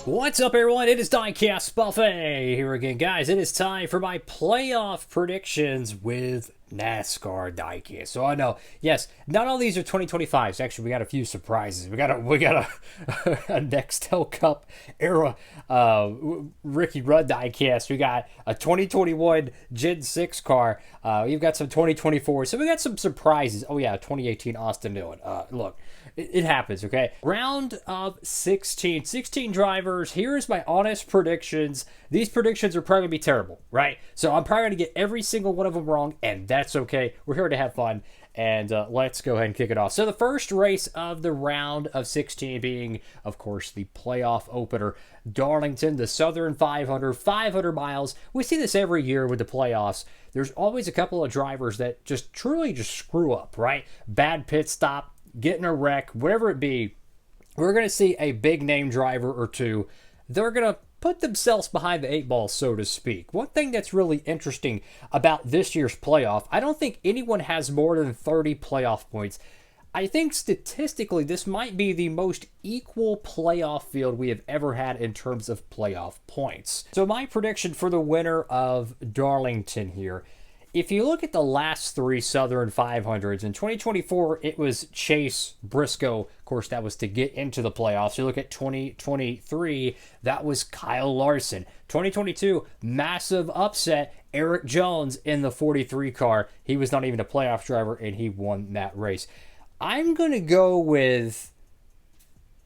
What's up, everyone? It is Diecastbuffet here again, guys. It is time for my playoff predictions with Nascar Diecast. So I know, yes, not all these are 2025s. Actually, we got a few surprises. We got a a Nextel Cup era Ricky Rudd Diecast. We got a 2021 Gen 6 car. We've got some 2024. So we got some surprises. Oh yeah, 2018 Austin Dillon. Look. It happens, okay? Round of 16. 16 drivers. Here's my honest predictions. These predictions are probably going to be terrible, right? So I'm probably going to get every single one of them wrong, and that's okay. We're here to have fun, and let's go ahead and kick it off. So the first race of the round of 16 being, of course, the playoff opener. Darlington, the Southern 500 miles. We see this every year with the playoffs. There's always a couple of drivers that truly just screw up, right? Bad pit stop, getting a wreck, whatever it be. We're going to see a big name driver or two. They're going to put themselves behind the eight ball, so to speak. One thing that's really interesting about this year's playoff, I don't think anyone has more than 30 playoff points. I think statistically this might be the most equal playoff field we have ever had in terms of playoff points. So my prediction for the winner of Darlington here, if you look at the last three Southern 500s, in 2024, it was Chase Briscoe. Of course, that was to get into the playoffs. You look at 2023, that was Kyle Larson. 2022, massive upset, Eric Jones in the 43 car. He was not even a playoff driver, and he won that race. I'm going to go with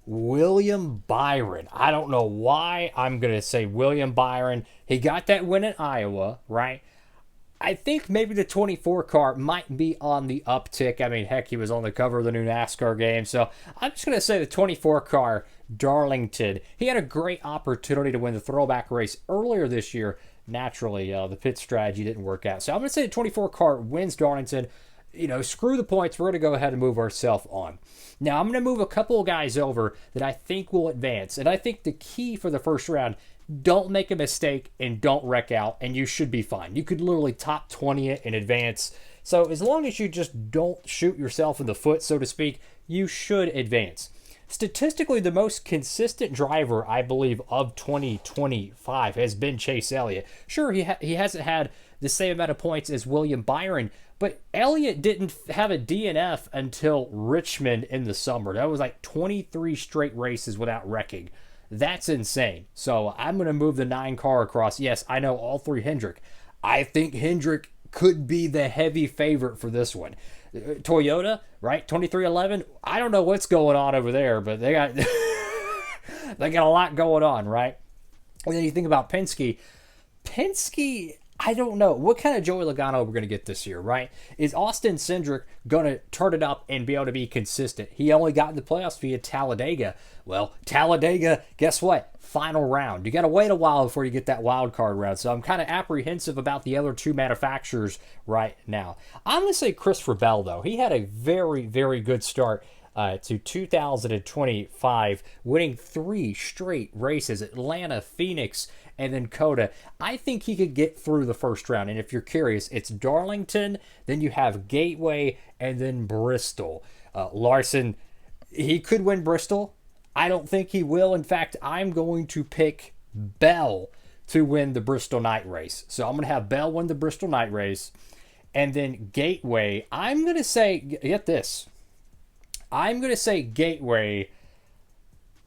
William Byron. I don't know why I'm going to say William Byron. He got that win in Iowa, right? I think maybe the 24 car might be on the uptick. I mean, heck, he was on the cover of the new NASCAR game. So I'm just going to say the 24 car, Darlington. He had a great opportunity to win the throwback race earlier this year. Naturally, the pit strategy didn't work out. So I'm going to say the 24 car wins Darlington. You know, screw the points. We're going to go ahead and move ourselves on. Now, I'm going to move a couple of guys over that I think will advance. And I think the key for the first round, don't make a mistake and don't wreck out, and you should be fine. You could literally top 20 it in advance. So as long as you just don't shoot yourself in the foot, so to speak, you should advance. Statistically, the most consistent driver, I believe, of 2025 has been Chase Elliott. Sure, he hasn't had the same amount of points as William Byron, but Elliott didn't have a DNF until Richmond in the summer. That was like 23 straight races without wrecking. That's insane. So I'm going to move the 9 car across. Yes, I know all three Hendrick. I think Hendrick could be the heavy favorite for this one. Toyota, right? 2311. I don't know what's going on over there, but they got they got a lot going on, right? And then you think about Penske. Penske, I don't know. What kind of Joey Logano we're going to get this year, right? Is Austin Cindric going to turn it up and be able to be consistent? He only got in the playoffs via Talladega. Well, Talladega, guess what? Final round. You got to wait a while before you get that wild card round. So I'm kind of apprehensive about the other two manufacturers right now. I'm going to say Christopher Bell, though. He had a very, very good start to 2025, winning 3 straight races, Atlanta, Phoenix, and then Coda. I think he could get through the first round. And if you're curious, it's Darlington, then you have Gateway, and then Bristol. Larson, he could win Bristol. I don't think he will. In fact, I'm going to pick Bell to win the Bristol night race. So I'm going to have Bell win the Bristol night race. And then Gateway, I'm going to say, get this. I'm going to say Gateway,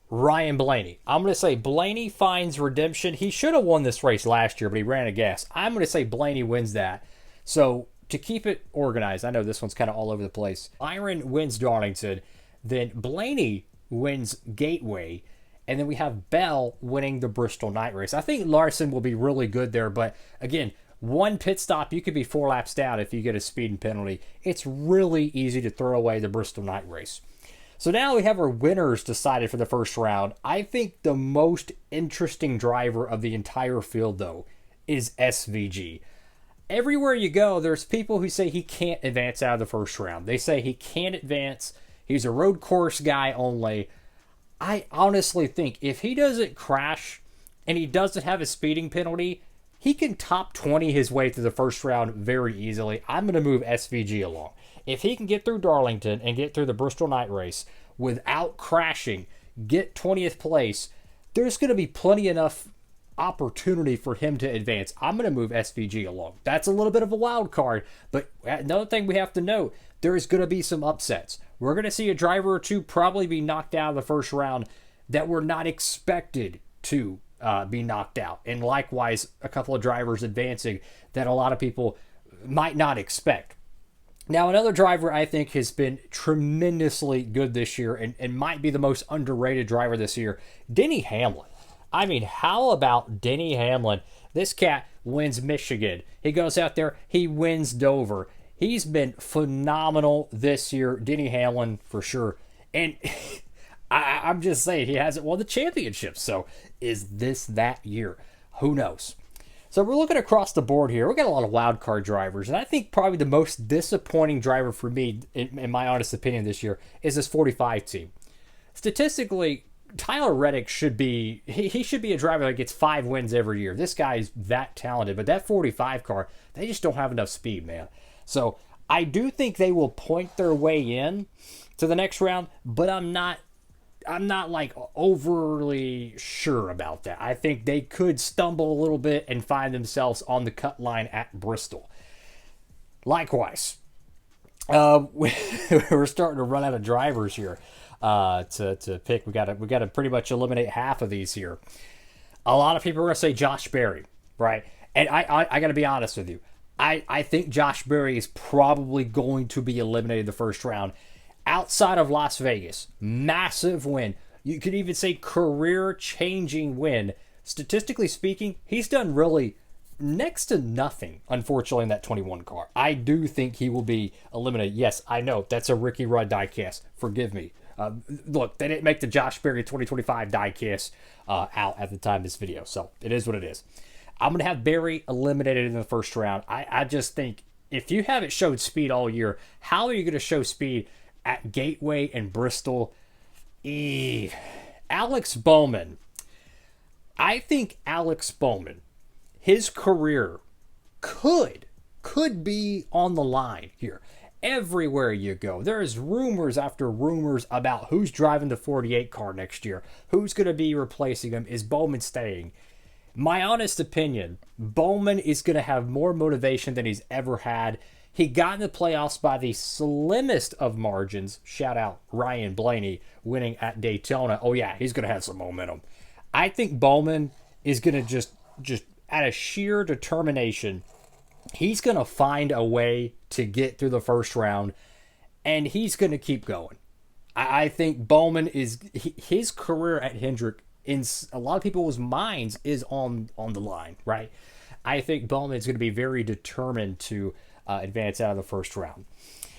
Ryan Blaney. I'm going to say Blaney finds redemption. He should have won this race last year, but he ran a gas. I'm going to say Blaney wins that. So to keep it organized, I know this one's kind of all over the place. Byron wins Darlington. Then Blaney wins Gateway. And then we have Bell winning the Bristol night race. I think Larson will be really good there. But again, one pit stop, you could be 4 laps down if you get a speeding penalty. It's really easy to throw away the Bristol night race. So now we have our winners decided for the first round. I think the most interesting driver of the entire field, though, is SVG. Everywhere you go, there's people who say he can't advance out of the first round. They say he can't advance. He's a road course guy only. I honestly think if he doesn't crash and he doesn't have a speeding penalty, he can top 20 his way through the first round very easily. I'm going to move SVG along. If he can get through Darlington and get through the Bristol night race without crashing, get 20th place, there's going to be plenty enough opportunity for him to advance. I'm going to move SVG along. That's a little bit of a wild card, but another thing we have to note, there is going to be some upsets. We're going to see a driver or two probably be knocked out of the first round that were not expected to be knocked out. And likewise, a couple of drivers advancing that a lot of people might not expect. Now, another driver I think has been tremendously good this year and might be the most underrated driver this year, Denny Hamlin. I mean, how about Denny Hamlin? This cat wins Michigan. He goes out there, he wins Dover. He's been phenomenal this year, Denny Hamlin for sure. And I'm just saying, he hasn't won the championship. So is this that year? Who knows? So we're looking across the board here. We got a lot of wild card drivers, and I think probably the most disappointing driver for me, in my honest opinion, this year is this 45 team. Statistically, Tyler Reddick should be he should be a driver that gets 5 wins every year. This guy's that talented, but that 45 car, they just don't have enough speed, man. So I do think they will point their way in to the next round, but I'm not like overly sure about that. I think they could stumble a little bit and find themselves on the cut line at Bristol. Likewise, we're starting to run out of drivers here to pick. We got to pretty much eliminate half of these here. A lot of people are going to say Josh Berry, right? And I got to be honest with you. I think Josh Berry is probably going to be eliminated the first round. Outside of Las Vegas, massive win. You could even say career-changing win. Statistically speaking, he's done really next to nothing, unfortunately, in that 21 car. I do think he will be eliminated. Yes, I know, that's a Ricky Rudd diecast. Forgive me. Look, they didn't make the Josh Berry 2025 diecast out at the time of this video, so it is what it is. I'm going to have Berry eliminated in the first round. I just think if you haven't showed speed all year, how are you going to show speed at Gateway and Bristol? Alex Bowman. I think Alex Bowman, his career could be on the line here. Everywhere you go, there's rumors after rumors about who's driving the 48 car next year, who's going to be replacing him, is Bowman staying? My honest opinion, Bowman is going to have more motivation than he's ever had. He got in the playoffs by the slimmest of margins. Shout out Ryan Blaney winning at Daytona. Oh yeah, he's going to have some momentum. I think Bowman is going to just out of sheer determination, he's going to find a way to get through the first round, and he's going to keep going. I think Bowman is his career at Hendrick in a lot of people's minds is on the line, right? I think Bowman is going to be very determined to advance out of the first round.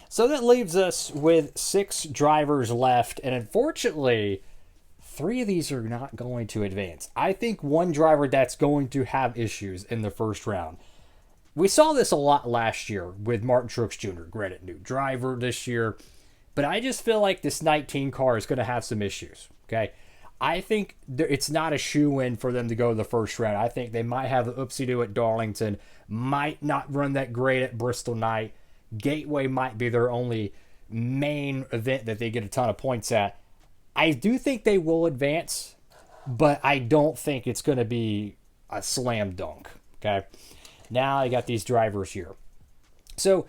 So that leaves us with 6 drivers left, and unfortunately, 3 of these are not going to advance. I think one driver that's going to have issues in the first round. We saw this a lot last year with Martin Truex Jr., granted new driver this year, but I just feel like this 19 car is going to have some issues, okay? I think it's not a shoe-in for them to go to the first round. I think they might have an oopsie-doo at Darlington, might not run that great at Bristol Night. Gateway might be their only main event that they get a ton of points at. I do think they will advance, but I don't think it's going to be a slam dunk, okay? Now I got these drivers here. So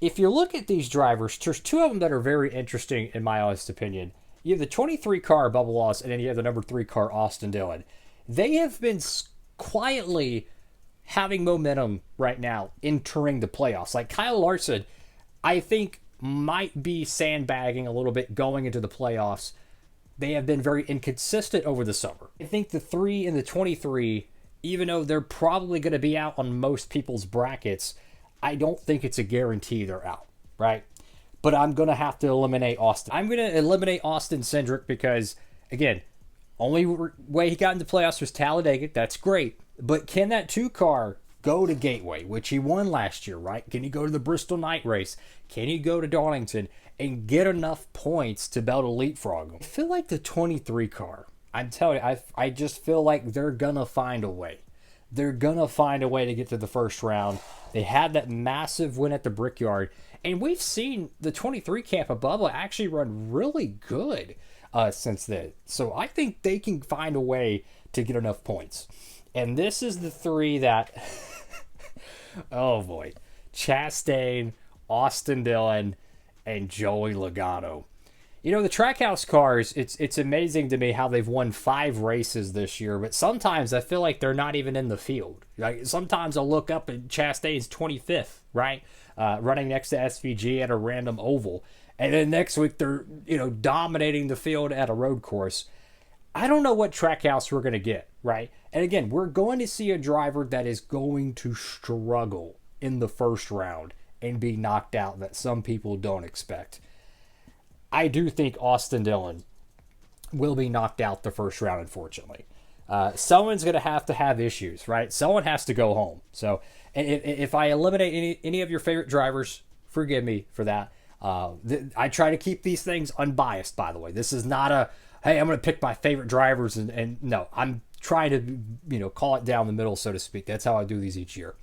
if you look at these drivers, there's 2 of them that are very interesting in my honest opinion. You have the 23 car Bubba Wallace, and then you have the number 3 car Austin Dillon. They have been quietly having momentum right now entering the playoffs. Like Kyle Larson, I think might be sandbagging a little bit going into the playoffs. They have been very inconsistent over the summer. I think the 3 and the 23, even though they're probably going to be out on most people's brackets, I don't think it's a guarantee they're out, right? But I'm going to have to eliminate Austin. I'm going to eliminate Austin Cindric because, again, only way he got into playoffs was Talladega. That's great. But can that 2 car go to Gateway, which he won last year, right? Can he go to the Bristol Night Race? Can he go to Darlington and get enough points to be able to leapfrog him? I feel like the 23 car, I'm telling you, I just feel like they're going to find a way. They're going to find a way to get to the first round. They had that massive win at the Brickyard. And we've seen the 23 camp of Bubba actually run really good since then. So I think they can find a way to get enough points. And this is the three that, oh boy, Chastain, Austin Dillon, and Joey Logano. You know, the Trackhouse cars, it's amazing to me how they've won 5 races this year, but sometimes I feel like they're not even in the field. Like sometimes I'll look up and Chastain's 25th, right? Running next to SVG at a random oval. And then next week they're, dominating the field at a road course. I don't know what Trackhouse we're going to get, right? And again, we're going to see a driver that is going to struggle in the first round and be knocked out that some people don't expect. I do think Austin Dillon will be knocked out the first round, unfortunately. Someone's going to have issues, right? Someone has to go home. So if I eliminate any of your favorite drivers, forgive me for that. I try to keep these things unbiased, by the way. This is not a, hey, I'm going to pick my favorite drivers. And no, I'm trying to, call it down the middle, so to speak. That's how I do these each year.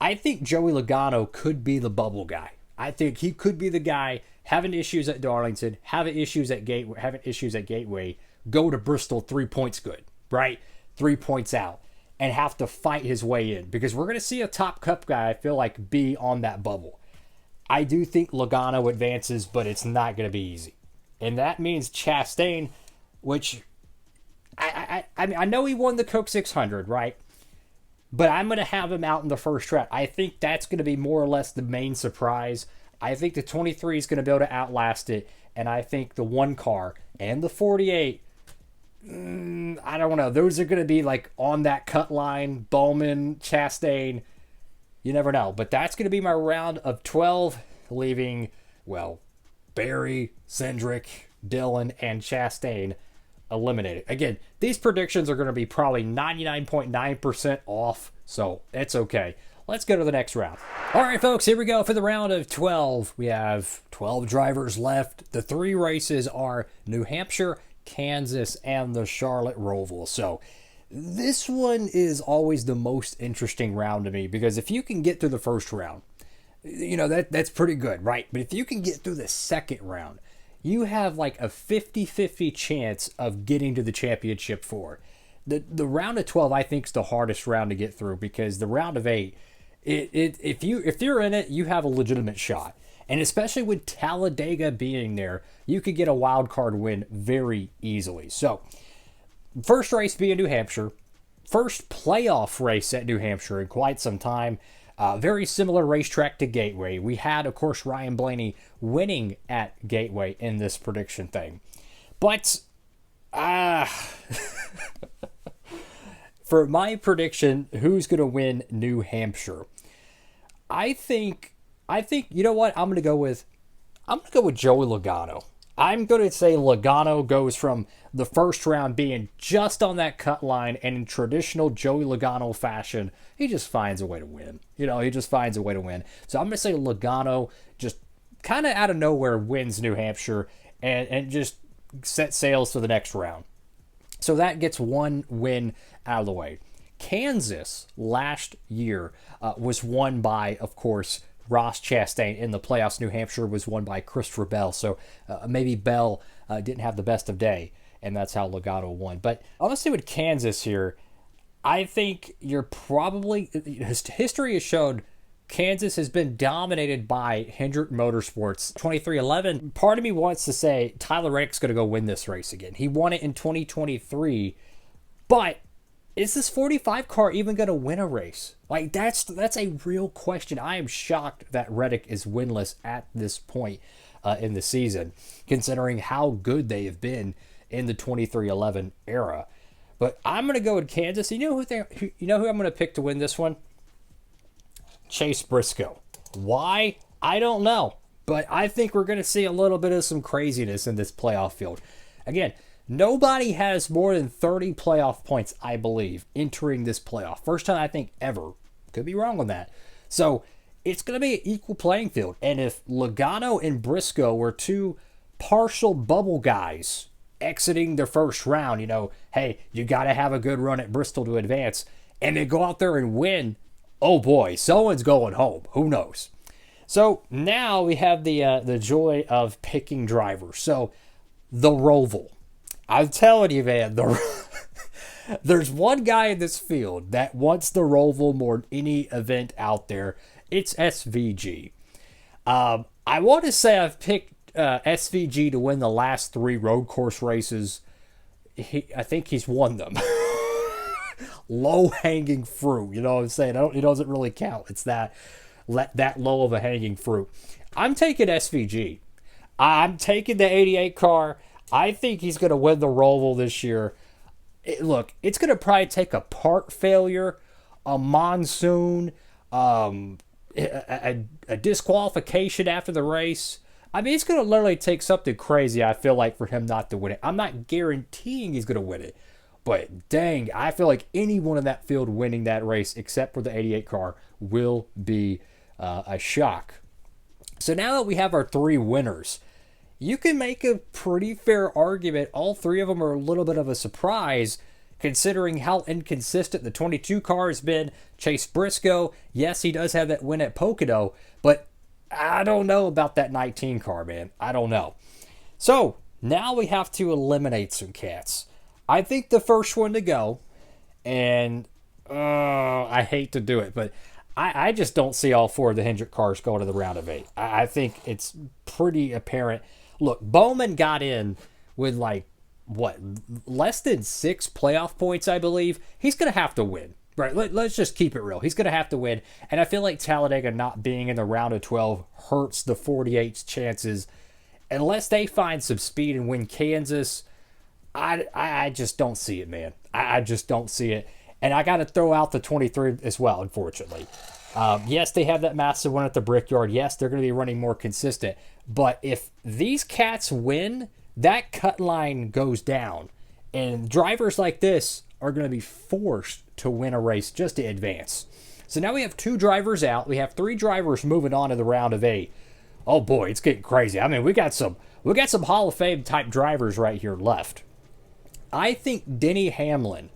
I think Joey Logano could be the bubble guy. I think he could be the guy having issues at Darlington, having issues at Gateway, go to Bristol 3 points good, right? 3 points out, and have to fight his way in. Because we're going to see a top cup guy, I feel like, be on that bubble. I do think Logano advances, but it's not going to be easy. And that means Chastain, which I mean, I know he won the Coke 600, right? But I'm going to have him out in the first round. I think that's going to be more or less the main surprise. I think the 23 is going to be able to outlast it. And I think the 1 car and the 48, I don't know. Those are going to be like on that cut line. Bowman, Chastain, you never know. But that's going to be my round of 12, leaving, well, Barry, Cindric, Dillon, and Chastain eliminated. Again, these predictions are going to be probably 99.9% off, so it's okay. Let's go to the next round. All right, folks, here we go for the round of 12. We have 12 drivers left. The 3 races are New Hampshire, Kansas, and the Charlotte Roval. So this one is always the most interesting round to me, because if you can get through the first round, that's pretty good, right? But if you can get through the second round, you have like a 50-50 chance of getting to the championship 4. The round of 12, I think, is the hardest round to get through, because the round of 8, if you're in it, you have a legitimate shot. And especially with Talladega being there, you could get a wild card win very easily. So, first race being New Hampshire, first playoff race at New Hampshire in quite some time. Very similar racetrack to Gateway. We had, of course, Ryan Blaney winning at Gateway in this prediction thing. But, for my prediction, who's going to win New Hampshire? I think, you know what? I'm going to go with Joey Logano. I'm going to say Logano goes from the first round being just on that cut line, and in traditional Joey Logano fashion, he just finds a way to win. He just finds a way to win. So I'm going to say Logano just kind of out of nowhere wins New Hampshire and just set sails for the next round. So that gets 1 win out of the way. Kansas last year was won by, of course, Ross Chastain. In the playoffs, New Hampshire was won by Christopher Bell. So maybe Bell didn't have the best of day, and that's how Logano won. But honestly, with Kansas here, I think you're probably, history has shown Kansas has been dominated by Hendrick Motorsports. 2311, part of me wants to say Tyler Reddick's going to go win this race again. He won it in 2023, but is this 45 car even going to win a race? Like, that's a real question. I am shocked that Reddick is winless at this point in the season, considering how good they have been in the 2311 era. But I'm going to go with Kansas. You know who I'm going to pick to win this one? Chase Briscoe. Why? I don't know. But I think we're going to see a little bit of some craziness in this playoff field. Again, nobody has more than 30 playoff points, I believe, entering this playoff. First time, I think, ever. Could be wrong on that. So it's going to be an equal playing field. And if Logano and Briscoe were 2 partial bubble guys exiting the first round, hey, you got to have a good run at Bristol to advance, and they go out there and win, oh boy, someone's going home. Who knows? So now we have the joy of picking drivers. So the Roval. I'm telling you, man, there's one guy in this field that wants the Roval more than any event out there. It's SVG. I want to say I've picked SVG to win the last 3 road course races. I think he's won them. Low hanging fruit, you know what I'm saying? It doesn't really count. It's that low of a hanging fruit. I'm taking SVG. I'm taking the 88 car. I think he's going to win the Roval this year. Look, it's going to probably take a part failure, a monsoon, a disqualification after the race. I mean, it's going to literally take something crazy, I feel like, for him not to win it. I'm not guaranteeing he's going to win it. But dang, I feel like anyone in that field winning that race, except for the 88 car, will be a shock. So now that we have our 3 winners, you can make a pretty fair argument. All 3 of them are a little bit of a surprise, considering how inconsistent the 22 car has been. Chase Briscoe, yes, he does have that win at Pocono, but I don't know about that 19 car, man. I don't know. So now we have to eliminate some cats. I think the first one to go, and I hate to do it, but I just don't see all 4 of the Hendrick cars going to the round of 8. I think it's pretty apparent. Look, Bowman got in with less than 6 playoff points, I believe. He's going to have to win. Right, let's just keep it real. He's going to have to win. And I feel like Talladega not being in the round of 12 hurts the 48's chances. Unless they find some speed and win Kansas, I just don't see it, man. I just don't see it. And I got to throw out the 23 as well, unfortunately. Yes, they have that massive one at the Brickyard. Yes, they're going to be running more consistent. But if these cats win, that cut line goes down. And drivers like this are going to be forced to win a race just to advance. So now we have 2 drivers out. We have 3 drivers moving on to the round of 8. Oh boy, it's getting crazy. I mean, we got some Hall of Fame type drivers right here left. I think Denny Hamlin,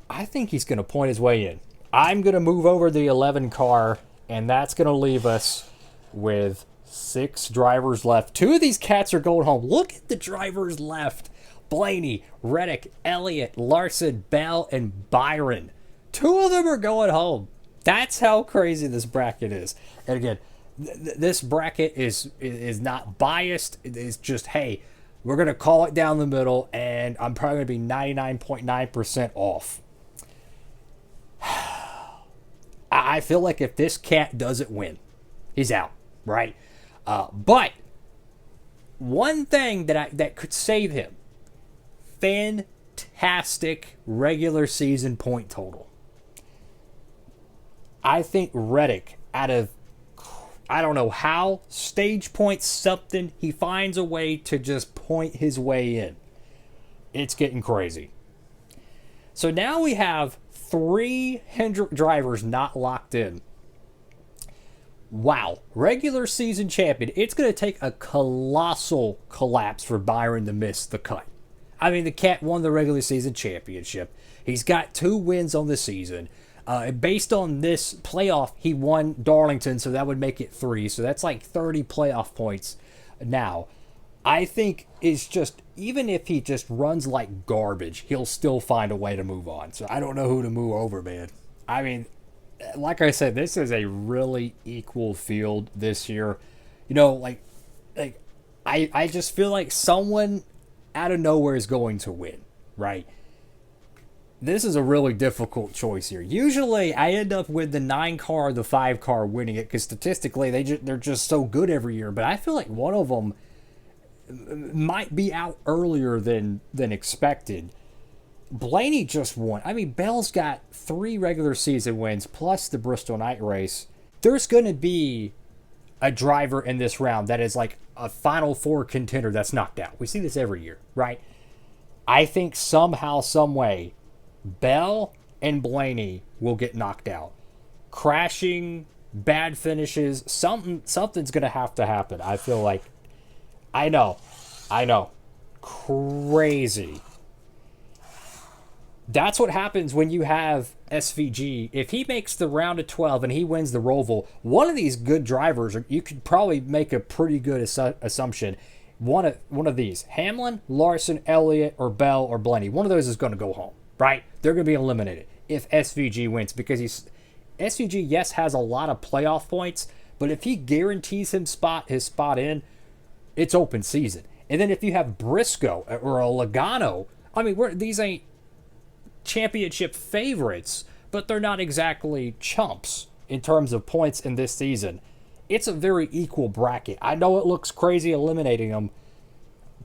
I think he's going to point his way in. I'm going to move over the 11 car, and that's going to leave us with 6 drivers left. 2 of these cats are going home. Look at the drivers left. Blaney, Reddick, Elliott, Larson, Bell, and Byron. 2 of them are going home. That's how crazy this bracket is. And again, this bracket is not biased. It's just, hey, we're going to call it down the middle, and I'm probably going to be 99.9% off. I feel like if this cat doesn't win, he's out, right? But one thing that could save him, fantastic regular season point total. I think Reddick, out of, I don't know how, stage point something, he finds a way to just point his way in. It's getting crazy. So now we have 3 Hendrick drivers not locked in. Wow. Regular season champion. It's going to take a colossal collapse for Byron to miss the cut. I mean, the cat won the regular season championship. He's got 2 wins on the season. Based on this playoff, he won Darlington, so that would make it 3. So that's like 30 playoff points now. I think it's just, even if he just runs like garbage, he'll still find a way to move on. So I don't know who to move over, man. I mean, like I said, this is a really equal field this year. You know, I just feel like someone out of nowhere is going to win, right? This is a really difficult choice here. Usually, I end up with the 9 car or the 5 car winning it because statistically, they're just so good every year. But I feel like one of them might be out earlier than expected. Blaney just won. I mean, Bell's got 3 regular season wins plus the Bristol night race. There's going to be a driver in this round that is like a Final 4 contender that's knocked out. We see this every year, right? I think somehow, some way, Bell and Blaney will get knocked out. Crashing, bad finishes, something's going to have to happen. I feel like, I know, crazy. That's what happens when you have SVG. If he makes the round of 12 and he wins the Roval, one of these good drivers, you could probably make a pretty good assumption. One of these, Hamlin, Larson, Elliott, or Bell, or Blenny, one of those is going to go home, right? They're going to be eliminated if SVG wins, because SVG, yes, has a lot of playoff points, but if he guarantees his spot in, it's open season. And then if you have Briscoe or a Logano, I mean, these ain't championship favorites, but they're not exactly chumps in terms of points in this season. It's a very equal bracket. I know it looks crazy eliminating them,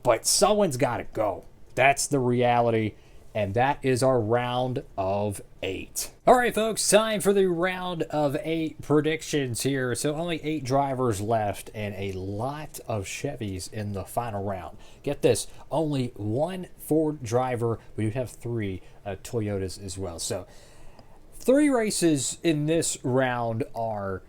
but someone's got to go. That's the reality, and that is our round of 8. All right, folks, time for the round of 8 predictions here. So only 8 drivers left and a lot of Chevys in the final round. Get this, only 1 Ford driver. We do have 3 Toyotas as well. So 3 races in this round are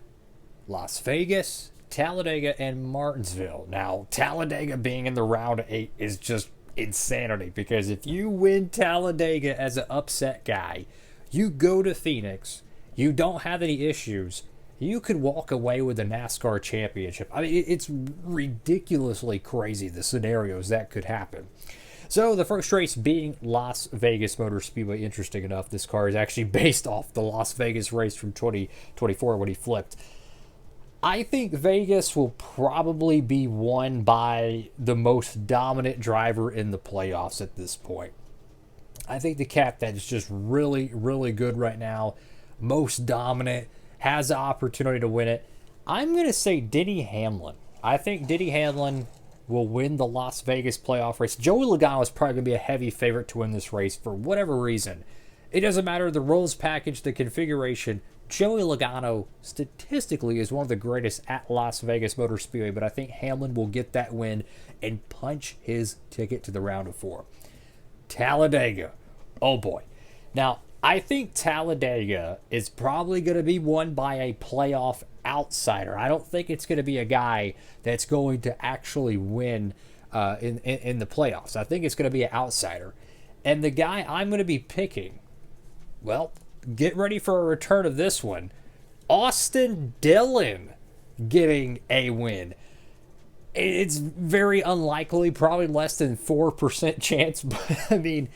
Las Vegas, Talladega, and Martinsville. Now, Talladega being in the round of 8 is just insanity, because if you win Talladega as an upset guy, you go to Phoenix, you don't have any issues, you could walk away with the NASCAR championship. I mean, it's ridiculously crazy, the scenarios that could happen. So the first race being Las Vegas Motor Speedway. Interesting enough, this car is actually based off the Las Vegas race from 2024 when he flipped. I think Vegas will probably be won by the most dominant driver in the playoffs at this point. I think the cat that is just really, really good right now, most dominant, has the opportunity to win it. I'm going to say Denny Hamlin. I think Denny Hamlin will win the Las Vegas playoff race. Joey Logano is probably going to be a heavy favorite to win this race for whatever reason. It doesn't matter the rules package, the configuration. Joey Logano statistically is one of the greatest at Las Vegas Motor Speedway, but I think Hamlin will get that win and punch his ticket to the round of 4. Talladega. Oh boy. Now, I think Talladega is probably going to be won by a playoff outsider. I don't think it's going to be a guy that's going to actually win in the playoffs. I think it's going to be an outsider. And the guy I'm going to be picking, well, get ready for a return of this one. Austin Dillon getting a win. It's very unlikely, probably less than 4% chance, but I mean,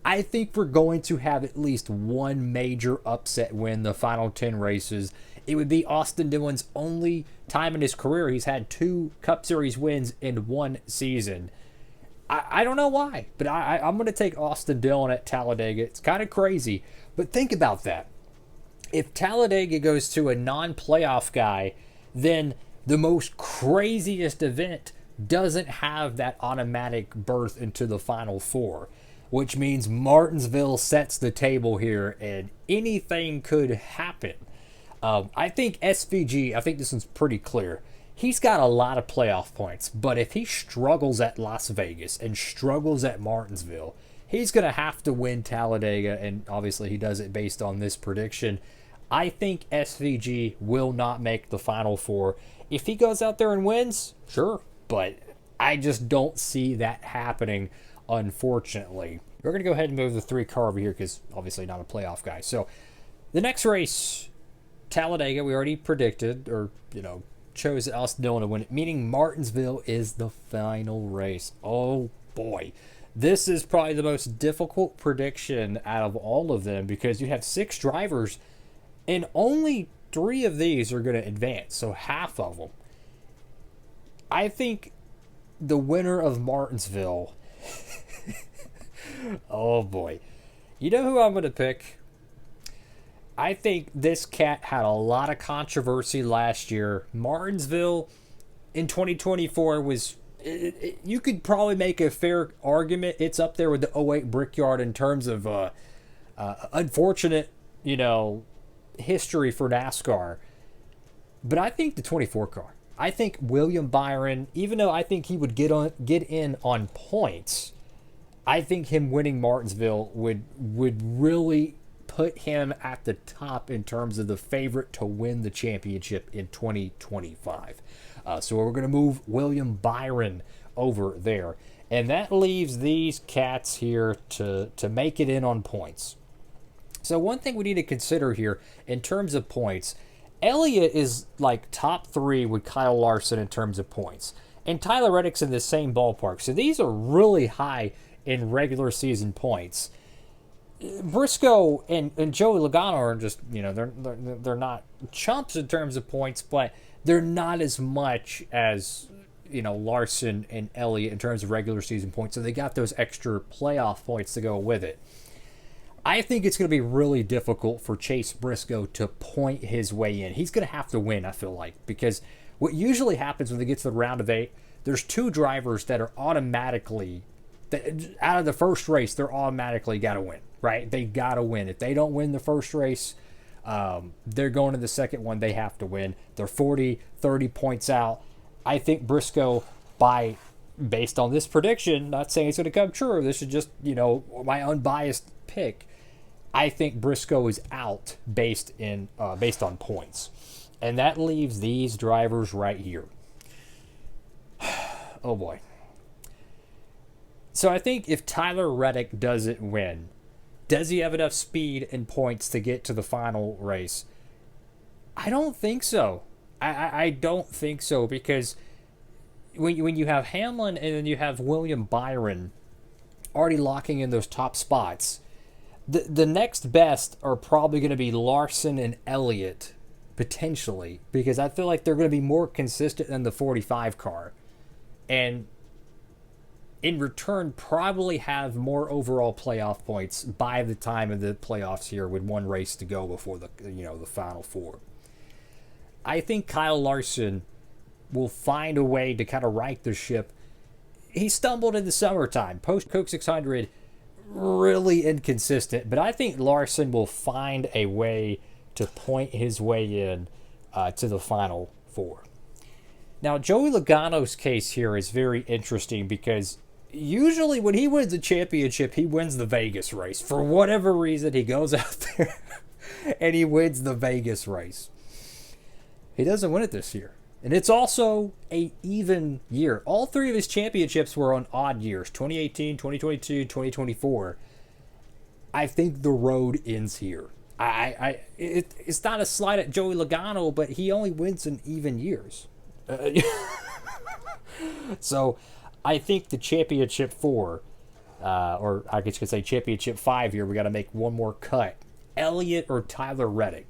I think we're going to have at least one major upset win the final 10 races. It would be Austin Dillon's only time in his career. He's had 2 Cup Series wins in 1 season. I don't know why, but I'm going to take Austin Dillon at Talladega. It's kind of crazy, but think about that. If Talladega goes to a non-playoff guy, then the most craziest event doesn't have that automatic berth into the Final 4, which means Martinsville sets the table here and anything could happen. I think SVG, I think this one's pretty clear. He's got a lot of playoff points, but if he struggles at Las Vegas and struggles at Martinsville, he's going to have to win Talladega, and obviously he does it based on this prediction. I think SVG will not make the Final 4. If he goes out there and wins, sure, but I just don't see that happening, unfortunately. We're going to go ahead and move the 3 car over here because obviously not a playoff guy. So the next race, Talladega, we already predicted, or, chose Austin Dillon to win it, meaning Martinsville is the final race. Oh boy. This is probably the most difficult prediction out of all of them because you have 6 drivers and only 3 of these are going to advance, so half of them. I think the winner of Martinsville, oh boy. You know who I'm going to pick? I think this cat had a lot of controversy last year. Martinsville in 2024 was, you could probably make a fair argument. It's up there with the 08 Brickyard in terms of unfortunate, history for NASCAR. But I think the 24 car. I think William Byron, even though I think he would get in on points, I think him winning Martinsville would really put him at the top in terms of the favorite to win the championship in 2025. So we're going to move William Byron over there. And that leaves these cats here to make it in on points. So one thing we need to consider here in terms of points, Elliott is like top 3 with Kyle Larson in terms of points. And Tyler Reddick's in the same ballpark. So these are really high in regular season points. Briscoe and Joey Logano are just, they're not chumps in terms of points, but they're not as much as, Larson and Elliott in terms of regular season points. So they got those extra playoff points to go with it. I think it's going to be really difficult for Chase Briscoe to point his way in. He's going to have to win, I feel like, because what usually happens when they get to the round of 8, there's 2 drivers that are automatically, out of the first race, they're automatically got to win, right? They got to win. If they don't win the first race, they're going to the second one. They have to win. They're 40, 30 points out. I think Briscoe, based on this prediction, not saying it's going to come true, this is just, my unbiased pick, I think Briscoe is out based on points. And that leaves these drivers right here. Oh boy. So I think if Tyler Reddick doesn't win, does he have enough speed and points to get to the final race? I don't think so. I don't think so, because when you have Hamlin and then you have William Byron already locking in those top spots, the next best are probably going to be Larson and Elliott, potentially, because I feel like they're going to be more consistent than the 45 car. And in return, probably have more overall playoff points by the time of the playoffs here with one race to go before the final 4. I think Kyle Larson will find a way to kind of right the ship. He stumbled in the summertime, post Coke 600, really inconsistent, but I think Larson will find a way to point his way in to the final 4. Now, Joey Logano's case here is very interesting because usually when he wins a championship, he wins the Vegas race. For whatever reason, he goes out there and he wins the Vegas race. He doesn't win it this year. And it's also an even year. All 3 of his championships were on odd years, 2018, 2022, 2024. I think the road ends here. It's not a slight at Joey Logano, but he only wins in even years. So I think the championship 4, or I guess you could say championship 5 here, we got to make one more cut. Elliott or Tyler Reddick.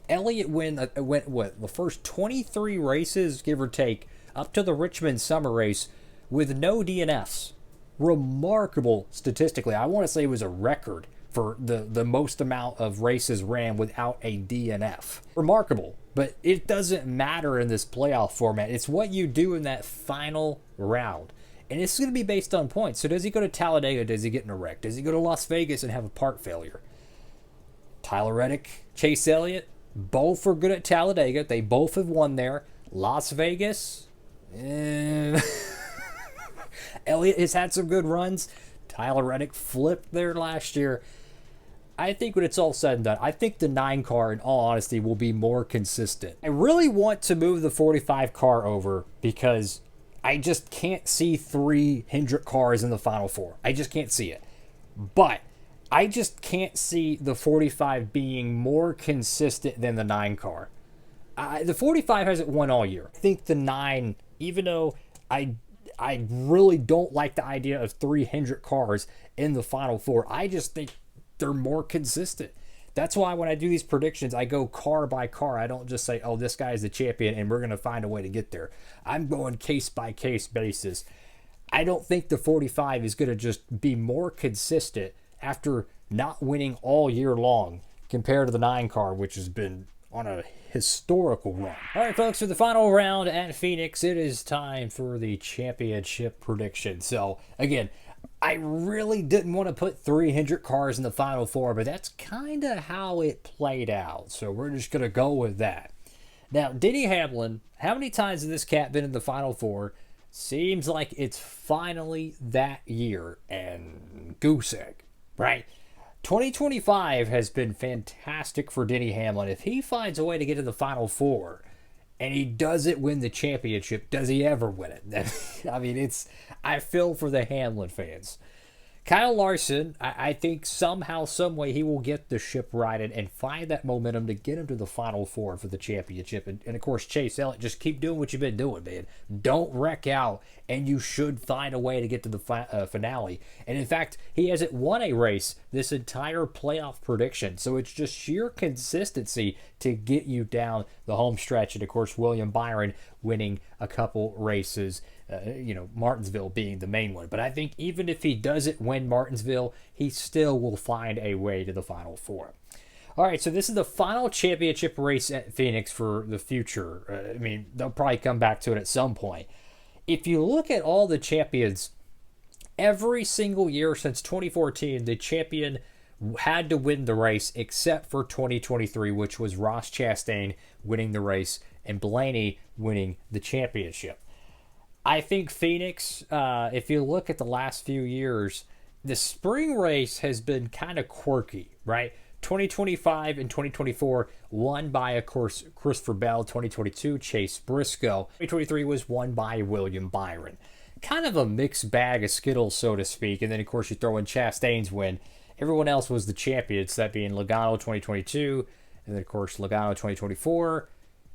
Elliott went the first 23 races, give or take, up to the Richmond summer race with no DNFs. Remarkable statistically. I want to say it was a record for the most amount of races ran without a DNF. Remarkable. But it doesn't matter in this playoff format. It's what you do in that final round. And it's going to be based on points. So does he go to Talladega? Does he get in a wreck? Does he go to Las Vegas and have a part failure? Tyler Reddick, Chase Elliott, both are good at Talladega. They both have won there. Las Vegas, Elliott has had some good runs. Tyler Reddick flipped there last year. I think when it's all said and done, I think the 9 car, in all honesty, will be more consistent. I really want to move the 45 car over because I just can't see 3 Hendrick cars in the Final 4. I just can't see it. But I just can't see the 45 being more consistent than the 9 car. The 45 hasn't won all year. I think the 9, even though I really don't like the idea of 3 Hendrick cars in the Final 4, I just think they're more consistent. That's why when I do these predictions, I go car by car. I don't just say, oh, this guy is the champion and we're going to find a way to get there. I'm going case by case basis. I don't think the 45 is going to just be more consistent after not winning all year long compared to the 9 car, which has been on a historical run. All right, folks, for the final round at Phoenix, it is time for the championship prediction. So, again, I really didn't want to put 3 Hendrick cars in the Final 4, but that's kind of how it played out. So we're just going to go with that. Now, Denny Hamlin, how many times has this cat been in the Final 4? Seems like it's finally that year. And goose egg, right? 2025 has been fantastic for Denny Hamlin. If he finds a way to get to the Final 4, and he doesn't win the championship, does he ever win it? I mean, I feel for the Hamlin fans. Kyle Larson, I think somehow, some way, he will get the ship righted and find that momentum to get him to the Final Four for the championship. And of course, Chase Elliott, just keep doing what you've been doing, man. Don't wreck out, and you should find a way to get to the finale. And in fact, he hasn't won a race this entire playoff prediction. So it's just sheer consistency to get you down the home stretch. And of course, William Byron winning a couple races. Martinsville being the main one. But I think even if he doesn't win Martinsville, he still will find a way to the Final Four. All right, so this is the final championship race at Phoenix for the future. I mean, they'll probably come back to it at some point. If you look at all the champions, every single year since 2014, the champion had to win the race except for 2023, which was Ross Chastain winning the race and Blaney winning the championship. I think Phoenix, if you look at the last few years, the spring race has been kind of quirky, right? 2025 and 2024 won by, of course, Christopher Bell. 2022, Chase Briscoe. 2023 was won by William Byron. Kind of a mixed bag of Skittles, so to speak. And then, of course, you throw in Chastain's win. Everyone else was the champions, that being Logano 2022, and then, of course, Logano 2024.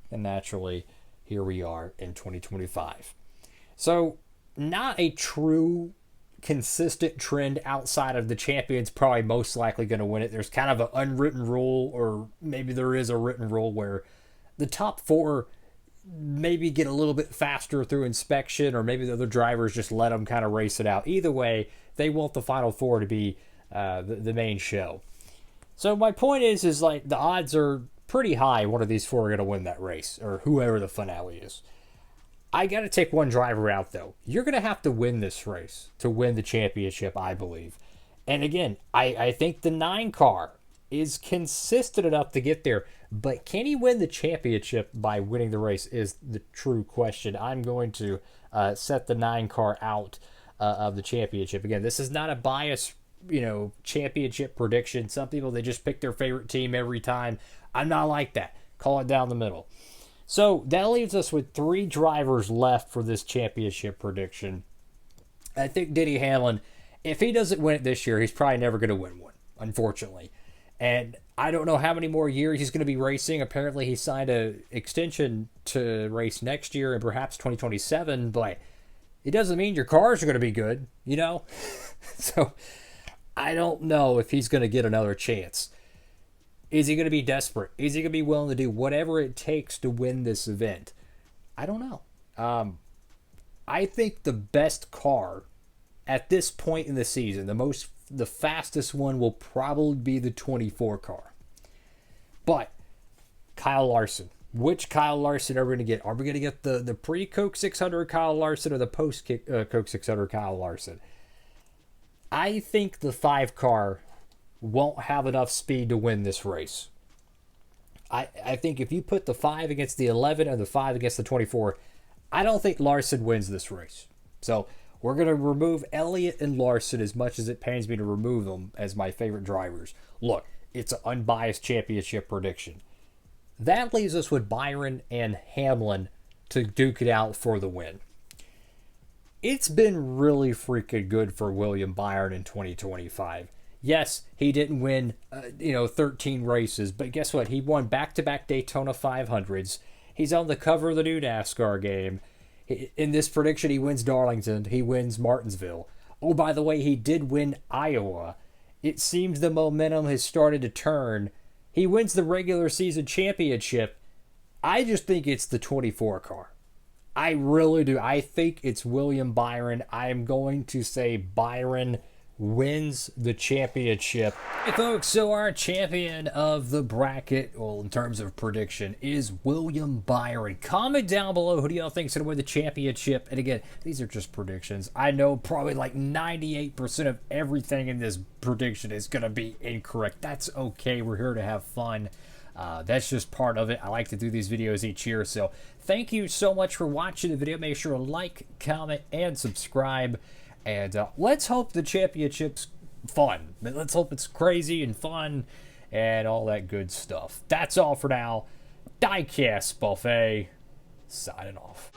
And naturally, here we are in 2025. So, not a true consistent trend outside of the champions probably most likely going to win it. There's kind of an unwritten rule, or maybe there is a written rule, where the top four maybe get a little bit faster through inspection, or maybe the other drivers just let them kind of race it out. Either way, they want the Final Four to be the main show. So my point is like the odds are pretty high one of these four are going to win that race, or whoever the finale is. I got to take one driver out, though. You're going to have to win this race to win the championship, I believe. And again, I think the 9 car is consistent enough to get there. But can he win the championship by winning the race is the true question. I'm going to set the 9 car out of the championship. Again, this is not a biased, championship prediction. Some people, they just pick their favorite team every time. I'm not like that. Call it down the middle. So that leaves us with 3 drivers left for this championship prediction. I think Denny Hamlin, if he doesn't win it this year, he's probably never going to win one, unfortunately. And I don't know how many more years he's going to be racing. Apparently he signed an extension to race next year and perhaps 2027, but it doesn't mean your cars are going to be good, So I don't know if he's going to get another chance. Is he going to be desperate? Is he going to be willing to do whatever it takes to win this event? I don't know. I think the best car at this point in the season, the fastest one, will probably be the 24 car. But Kyle Larson, which Kyle Larson are we going to get? Are we going to get the pre-Coke 600 Kyle Larson or the post-Coke 600 Kyle Larson? I think the 5 car won't have enough speed to win this race. I think if you put the 5 against the 11 or the 5 against the 24, I don't think Larson wins this race. So we're going to remove Elliott and Larson, as much as it pains me to remove them as my favorite drivers. Look, it's an unbiased championship prediction. That leaves us with Byron and Hamlin to duke it out for the win. It's been really freaking good for William Byron in 2025. Yes, he didn't win, 13 races, but guess what? He won back-to-back Daytona 500s. He's on the cover of the new NASCAR game. In this prediction, he wins Darlington. He wins Martinsville. Oh, by the way, he did win Iowa. It seems the momentum has started to turn. He wins the regular season championship. I just think it's the 24 car. I really do. I think it's William Byron. I'm going to say Byron wins the championship. Hey folks, so our champion of the bracket, well, in terms of prediction, is William Byron. Comment down below, who do y'all think is going to win the championship? And again, these are just predictions. I know probably like 98% of everything in this prediction is going to be incorrect. That's okay. We're here to have fun. That's just part of it. I like to do these videos each year. So thank you so much for watching the video. Make sure to like, comment, and subscribe. And let's hope the championship's fun. Let's hope it's crazy and fun and all that good stuff. That's all for now. Diecastbuffet. signing off.